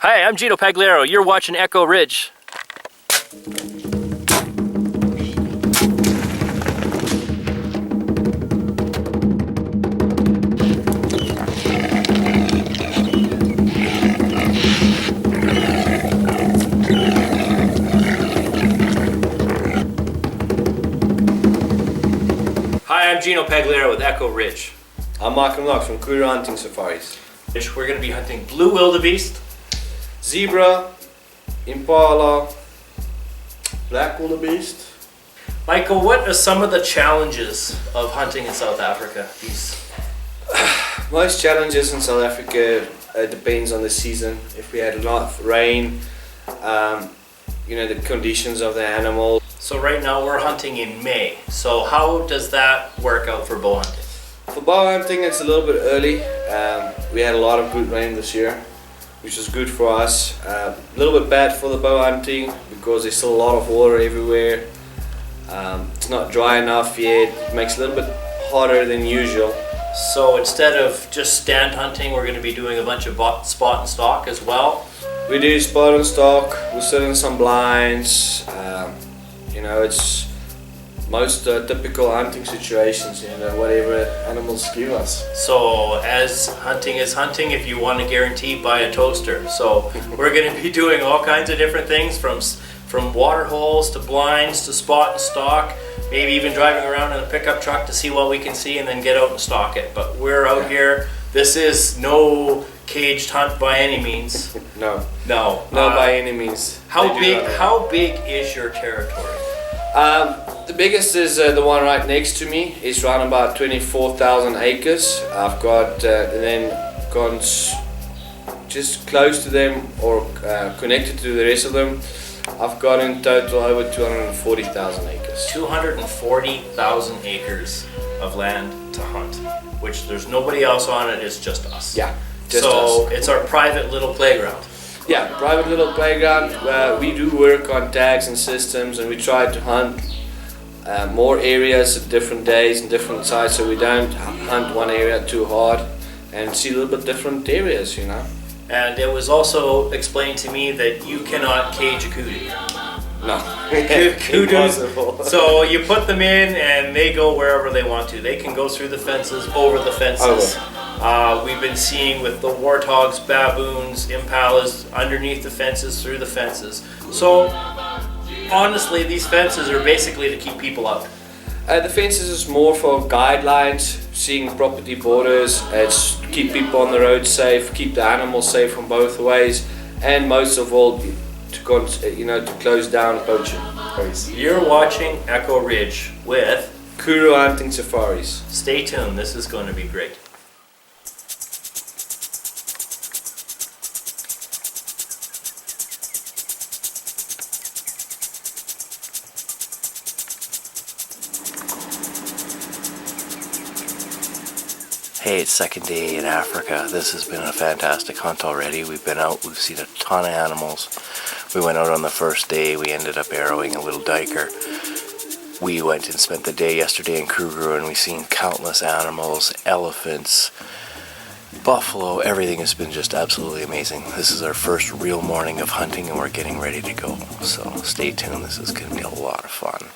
Hi, I'm Gino Pagliaro. You're watching Echo Ridge. Hi, I'm Gino Pagliaro with Echo Ridge. I'm Mark and Locke from Kuru Hunting Safaris. We're going to be hunting blue wildebeest, Zebra, Impala, black wildebeest. Michael, what are some of the challenges of hunting in South Africa? Most challenges in South Africa depends on the season. If we had a lot of rain, the conditions of the animal. So right now we're hunting in May. So how does that work out for bow hunting? For bow hunting, it's a little bit early. We had a lot of good rain this year, which was good for us. A little bit bad for the bow hunting because there's still a lot of water everywhere. It's not dry enough yet. It makes it a little bit hotter than usual. So instead of just stand hunting, we're going to be doing a bunch of spot and stalk as well. We do spot and stalk. We sit in some blinds. It's most typical hunting situations. Whatever animals give us. So as hunting is hunting, if you want to guarantee, buy a toaster. So we're going to be doing all kinds of different things from water holes to blinds to spot and stalk. Maybe even driving around in a pickup truck to see what we can see and then get out and stalk it. But we're out here. This is no caged hunt by any means. No. No. Not by any means. How big is your territory? The biggest is the one right next to me. It's around about 24,000 acres. I've got then gone just close to them or connected to the rest of them. I've got in total over 240,000 acres. 240,000 acres of land to hunt, which there's nobody else on it, it's just us. Yeah, just so us. It's our private little playground. Yeah, private little playground. We do work on tags and systems, and we try to hunt more areas at different days and different sites, so we don't hunt one area too hard and see a little bit different areas, And it was also explained to me that you cannot cage a kudu. No, Kudus. So you put them in and they go wherever they want to. They can go through the fences, over the fences. We've been seeing with the warthogs, baboons, impalas, underneath the fences, through the fences. So honestly, these fences are basically to keep people out. The fences is more for guidelines, seeing property borders. It's to keep people on the road safe, keep the animals safe from both ways, and most of all, to close down poaching. You're watching Echo Ridge with Kuru Hunting Safaris. Stay tuned. This is going to be great. Hey, it's second day in Africa. This has been a fantastic hunt already. We've been out, we've seen a ton of animals. We went out on the first day, we ended up arrowing a little diker. We went and spent the day yesterday in Kuru and we've seen countless animals, elephants, buffalo, everything has been just absolutely amazing. This is our first real morning of hunting and we're getting ready to go. So stay tuned, this is going to be a lot of fun.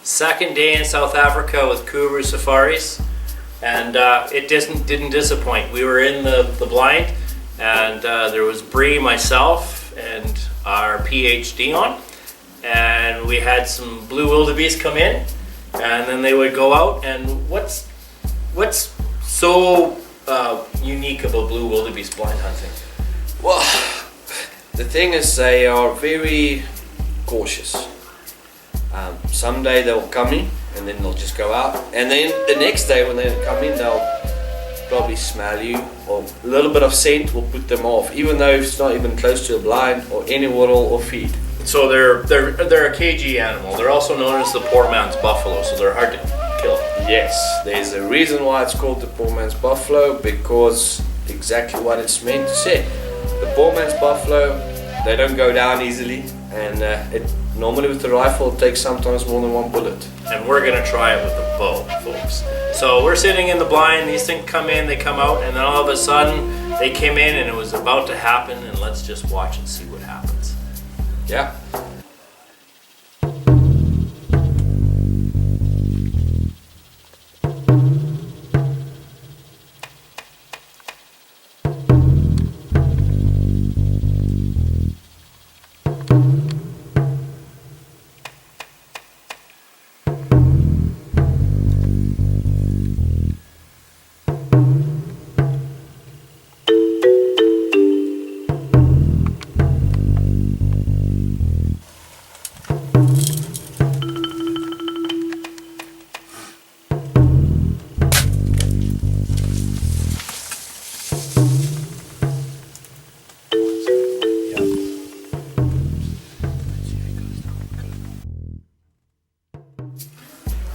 Second day in South Africa with Kuru Safaris, and it didn't disappoint. We were in the blind, and there was Bree, myself, and our PhD on, and we had some blue wildebeest come in, and then they would go out. And what's so unique about blue wildebeest blind hunting? Well, The thing is, they are very cautious. Some day they'll come in and then they'll just go out, and then the next day when they come in, they'll probably smell you, or a little bit of scent will put them off, even though it's not even close to a blind or any water or feed. So they're a cagey animal. They're also known as the poor man's buffalo, so they're hard to kill. Yes, there's a reason why it's called the poor man's buffalo, because exactly what it's meant to say. The poor man's buffalo, they don't go down easily, and normally with the rifle it takes sometimes more than one bullet. And we're gonna try it with the bow, folks. So we're sitting in the blind, these things come in, they come out, and then all of a sudden they came in and it was about to happen, and let's just watch and see what happens. Yeah.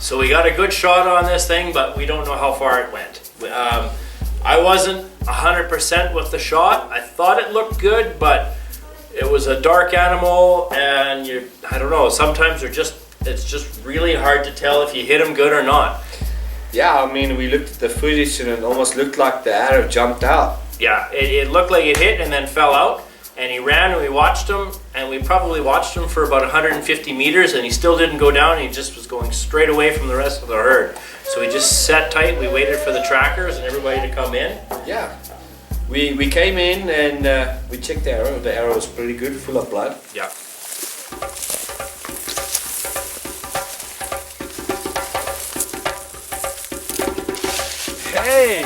So we got a good shot on this thing, but we don't know how far it went. I wasn't 100% with the shot. I thought it looked good, but it was a dark animal, and I don't know, sometimes it's just really hard to tell if you hit him good or not. Yeah, I mean, we looked at the footage and it almost looked like the arrow jumped out. Yeah, it looked like it hit and then fell out, and he ran, and we watched him, and we probably watched him for about 150 meters, and he still didn't go down. He just was going straight away from the rest of the herd. So we just sat tight, we waited for the trackers and everybody to come in. Yeah, we came in and we checked the arrow. The arrow was pretty good, full of blood. Yeah. Hey!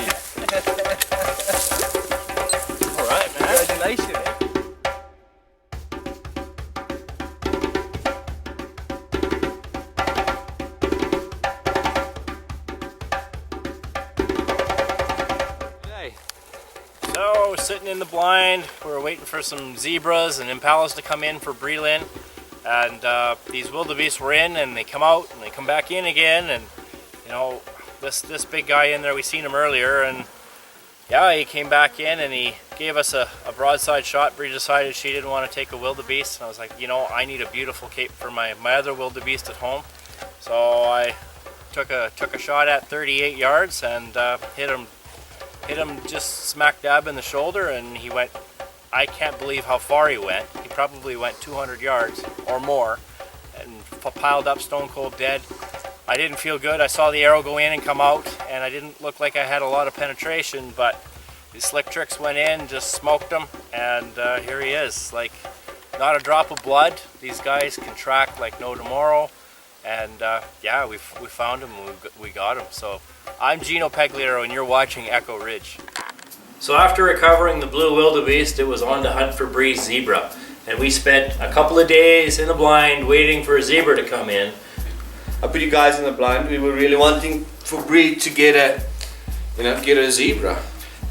All right, man. Congratulations. So, sitting in the blind, we were waiting for some zebras and impalas to come in for breeding, and these wildebeest were in, and they come out and they come back in again, and you know, this big guy in there, we seen him earlier, and yeah, he came back in and he gave us a broadside shot. Bree decided she didn't want to take a wildebeest, and I was like, you know, I need a beautiful cape for my other wildebeest at home, so I took a shot at 38 yards and hit him just smack dab in the shoulder, and he went, I can't believe how far he went. He probably went 200 yards or more and piled up stone cold dead. I didn't feel good. I saw the arrow go in and come out, and I didn't look like I had a lot of penetration, but the slick tricks went in, just smoked him, and here he is. Like, not a drop of blood. These guys can track like no tomorrow, and yeah, we found him, we got him. So I'm Gino Pegliero, and you're watching Echo Ridge. So after recovering the blue wildebeest, it was on to hunt for Bree's zebra, and we spent a couple of days in the blind waiting for a zebra to come in. I put you guys in the blind. We were really wanting for Bree to get a zebra.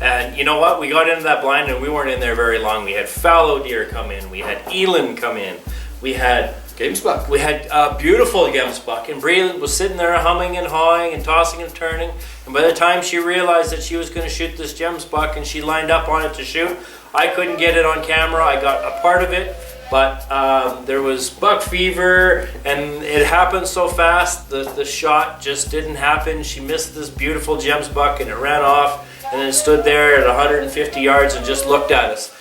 And you know what? We got into that blind and we weren't in there very long. We had fallow deer come in. We had eland come in. We had Gemsbuck. We had a beautiful gemsbuck, and Bree was sitting there humming and hawing and tossing and turning. And by the time she realized that she was going to shoot this gemsbuck and she lined up on it to shoot, I couldn't get it on camera. I got a part of it, but there was buck fever, and it happened so fast the shot just didn't happen. She missed this beautiful gemsbuck, and it ran off, and then it stood there at 150 yards and just looked at us.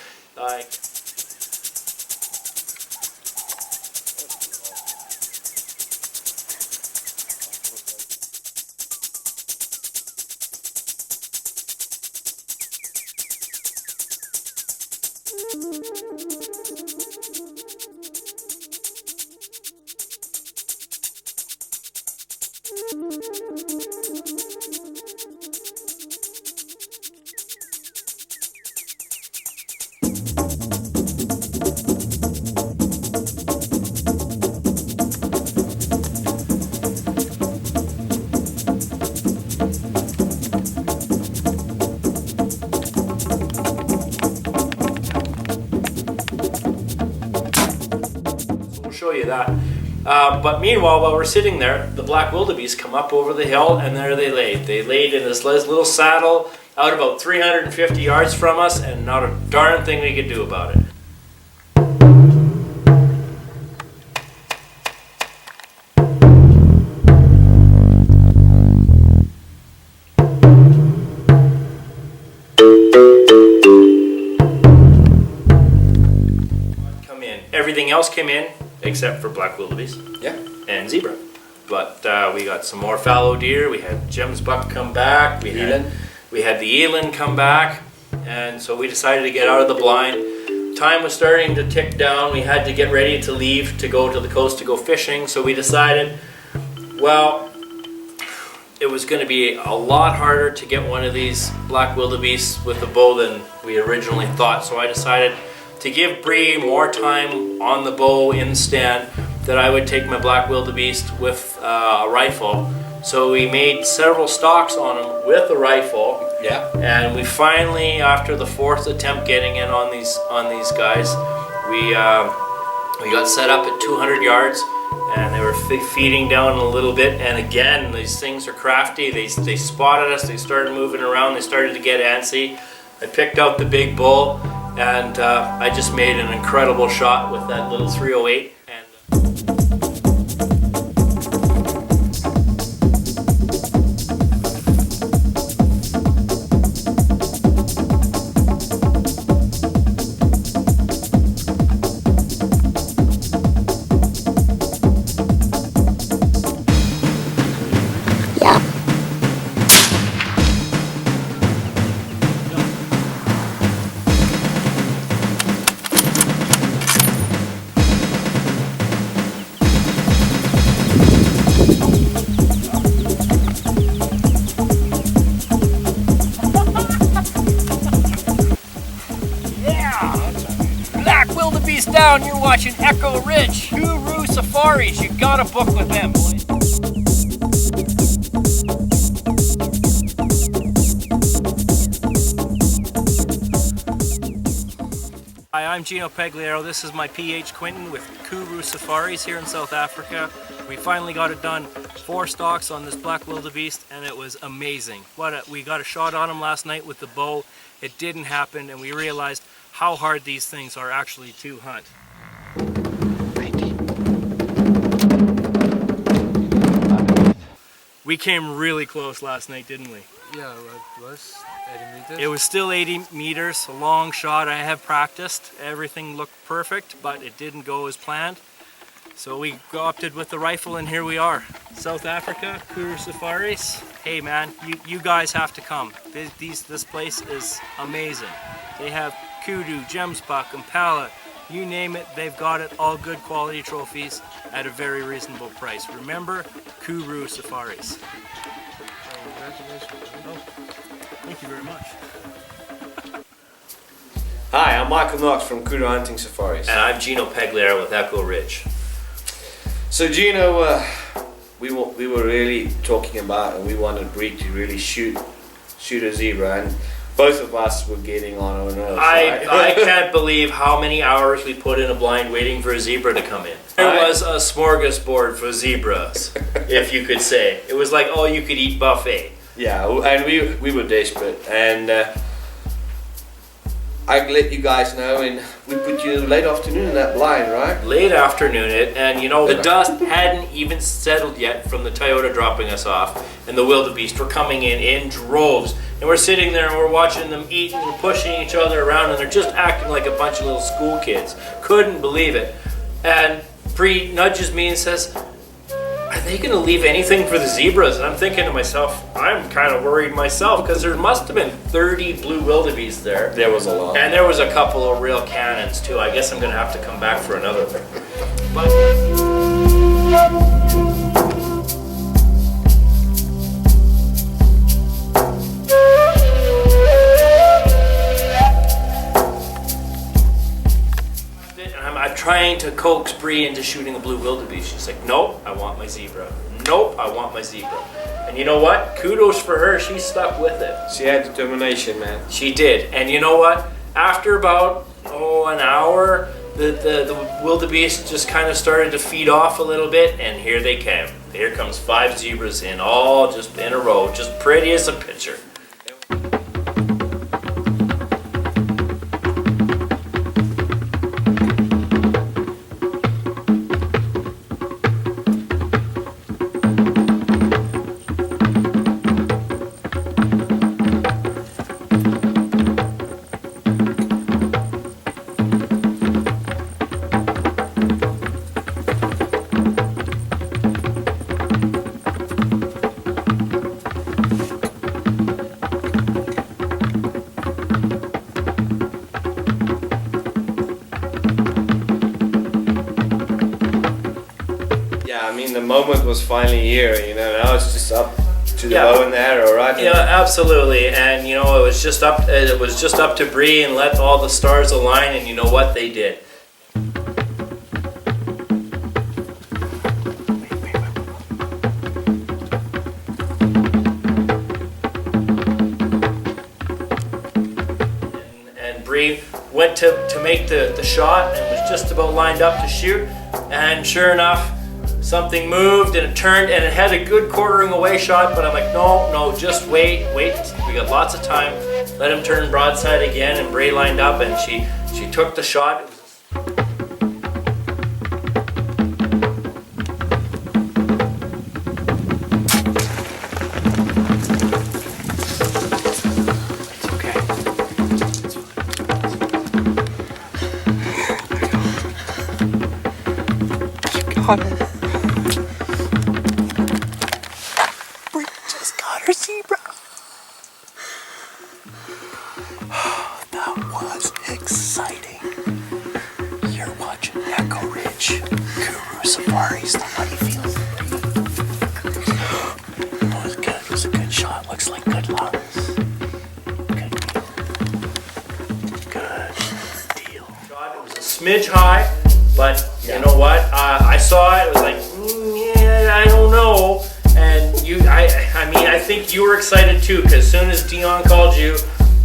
show you that. But meanwhile, while we're sitting there, the black wildebeest come up over the hill, and there they laid. They laid in this little saddle out about 350 yards from us, and not a darn thing we could do about it. Everything else came in except for black wildebeest, and zebra. But we got some more fallow deer. We had Jim's buck come back. We had the eland come back, and so we decided to get out of the blind. Time was starting to tick down. We had to get ready to leave to go to the coast to go fishing. So we decided, well, it was going to be a lot harder to get one of these black wildebeests with a bow than we originally thought. So I decided to give Bree more time on the bow in the stand, that I would take my black wildebeest with a rifle. So we made several stalks on him with a rifle. Yeah. And we finally, after the fourth attempt getting in on these guys, we got set up at 200 yards, and they were feeding down a little bit. And again, these things are crafty. They spotted us. They started moving around. They started to get antsy. I picked out the big bull, and I just made an incredible shot with that little 308. Down, you're watching Echo Ridge, Kuru Safaris. You gotta book with them, boys. Hi, I'm Gino Pegliero. This is my PH Quinton with Kuru Safaris here in South Africa. We finally got it done. 4 stalks on this black wildebeest, and it was amazing. We got a shot on him last night with the bow. It didn't happen, and we realized how hard these things are actually to hunt. We came really close last night, didn't we? Yeah, it was 80 meters. It was still 80 meters, a long shot. I have practiced. Everything looked perfect, but it didn't go as planned. So we opted with the rifle, and here we are. South Africa, Kuru Safaris. Hey man, you guys have to come. This place is amazing. They have kudu, gemsbuck, impala, you name it, they've got it. All good quality trophies at a very reasonable price. Remember, Kuru Safaris. Congratulations. Oh, thank you very much. Hi, I'm Michael Knox from Kuru Hunting Safaris. And I'm Gino Pegliero with Echo Ridge. So Gino, we were really talking about, and we wanted Bree to really shoot a zebra, and both of us were getting on our nerves. I can't believe how many hours we put in a blind waiting for a zebra to come in. There was a smorgasbord for zebras, if you could say. It was like all you could eat buffet. Yeah, and we were desperate, and I let you guys know, and we put you late afternoon in that blind, right? Late afternoon, and you know, the dust hadn't even settled yet from the Toyota dropping us off, and the wildebeest were coming in droves, and we're sitting there and we're watching them eating and pushing each other around, and they're just acting like a bunch of little school kids. Couldn't believe it. And Bree nudges me and says, "Are they going to leave anything for the zebras?" And I'm thinking to myself, I'm kind of worried myself, because there must have been 30 blue wildebeest there. There was a lot. And there was a couple of real cannons too. I guess I'm going to have to come back for another one. But I'm trying to coax Bree into shooting a blue wildebeest. She's like, "Nope, I want my zebra. Nope, I want my zebra." And you know what? Kudos for her. She stuck with it. She had determination, man. She did. And you know what? After about an hour, the wildebeest just kind of started to feed off a little bit, and here they came. Here comes 5 zebras in, all just in a row, just pretty as a picture. I mean, the moment was finally here, you know, now it's just up to the bow and the arrow, right? Yeah, absolutely. And you know, it was just up to Bree and let all the stars align, and you know what they did. And Bree went to make the shot and was just about lined up to shoot, and sure enough, something moved and it turned and it had a good quartering away shot, but I'm like, no, just wait. We got lots of time. Let him turn broadside again, and Bray lined up and she took the shot. That was exciting. You're watching Echo Ridge, Kuru Safaris. How do you feel? It was good. It was a good shot. Looks like good lungs. Good deal. It was a smidge high, but you know what? I saw it. It was like, yeah, I don't know. And I think you were excited too, because as soon as Dion called you,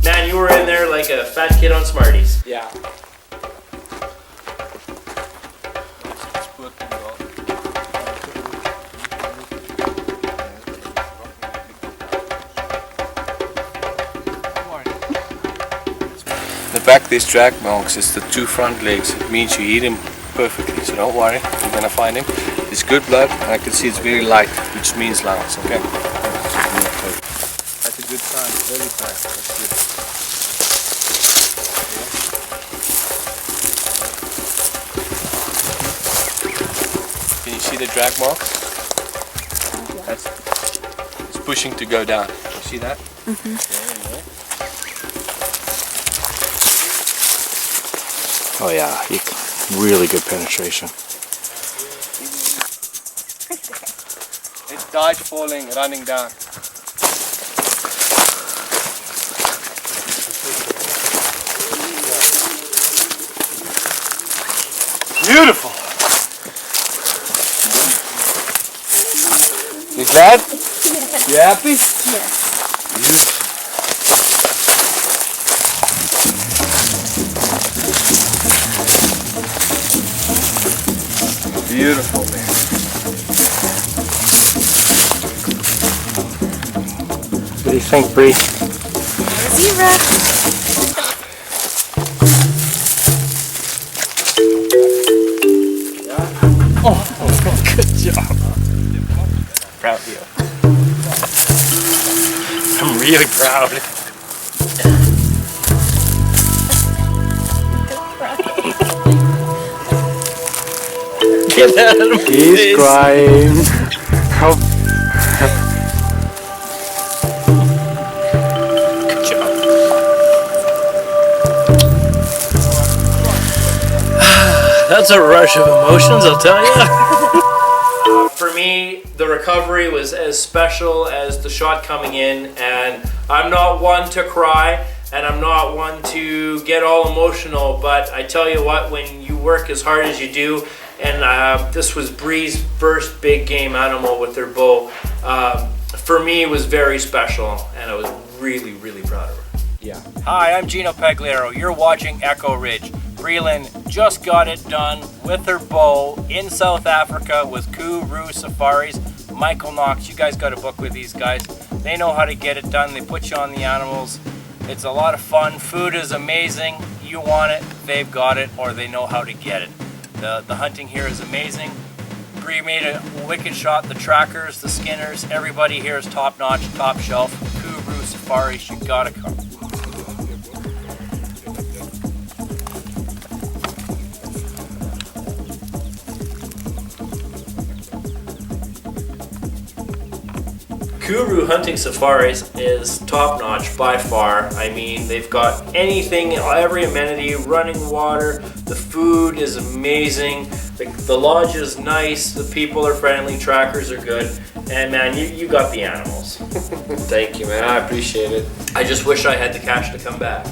man, you were in there like a fat kid on Smarties. Yeah. The back this drag marks is the 2 front legs. It means you eat him perfectly, so don't worry, you're gonna find him. It's good blood, and I can see it's very light, which means lungs, okay? That's a good sign, very fast. That's good. Can you see the drag marks? That's, it's pushing to go down. You see that? Oh yeah, really good penetration. It died falling, running down. Beautiful! You glad? You happy? Yes. Beautiful. Beautiful, man. What do you think, Bree? Zebra. Good job. Proud of you. I'm really proud. Get out of my face. He's crying. Good job. That's a rush of emotions, I'll tell you. For me, the recovery was as special as the shot coming in, and I'm not one to cry, and I'm not one to get all emotional, but I tell you what, when you work as hard as you do, and this was Bree's first big game animal with their bow, for me it was very special, and I was really, really proud of her. Hi, I'm Gino Pagliaro. You're watching Echo Ridge. Breland just got it done with her bow in South Africa with Kuru Safaris. Michael Knox, you guys got to book with these guys. They know how to get it done. They put you on the animals. It's a lot of fun. Food is amazing. You want it, they've got it, or they know how to get it. The hunting here is amazing. Bree made a wicked shot. The trackers, the skinners, everybody here is top notch, top shelf. Kuru Safaris, you gotta come. Kuru Hunting Safaris is top notch by far. I mean, they've got anything, every amenity, running water, the food is amazing, the lodge is nice, the people are friendly, trackers are good, and man, you got the animals. Thank you, man. I appreciate it. I just wish I had the cash to come back.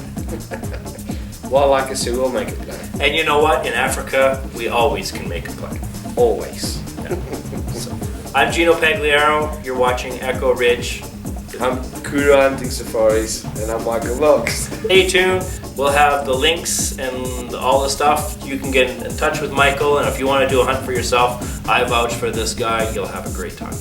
Well, like I said, we'll make a plan. And you know what? In Africa, we always can make a plan. Always. I'm Gino Pagliaro, you're watching Echo Ridge. I'm Kuru Hunting Safaris, and I'm Michael Knox. Stay tuned, we'll have the links and all the stuff. You can get in touch with Michael, and if you want to do a hunt for yourself, I vouch for this guy, you'll have a great time.